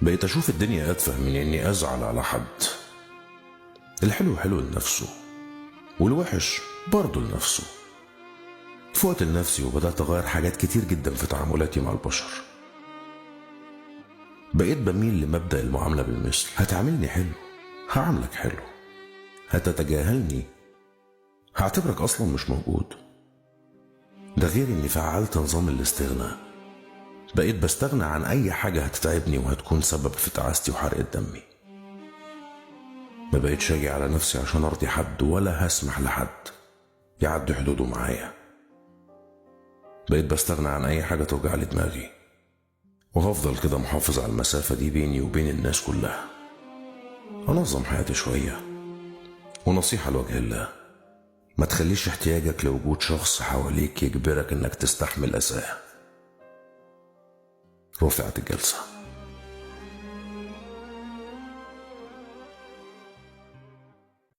بقيت أشوف الدنيا أتفه من إني أزعل على حد. الحلو حلو لنفسه، والوحش برضه لنفسه. فقت لنفسي وبدأت أغير حاجات كتير جدا في تعاملاتي مع البشر. بقيت بميل لمبدأ المعاملة بالمثل. هتعاملني حلو هعاملك حلو، هتتجاهلني هعتبرك أصلا مش موجود. ده غير إني فعلت نظام الاستغناء. بقيت بستغنى عن أي حاجة هتتعبني وهتكون سبب في تعاستي وحرقة دمي. ما بقيتش أجي على نفسي عشان أرضي حد، ولا هسمح لحد يعدي حدوده معايا. بقيت بستغنى عن أي حاجة توجع لي دماغي، وهفضل كده محافظ على المسافة دي بيني وبين الناس كلها. أنظم حياتي شوية. ونصيحة لوجه الله، ما تخليش احتياجك لوجود شخص حواليك يجبرك انك تستحمل أذاه. رفعت الجلسة.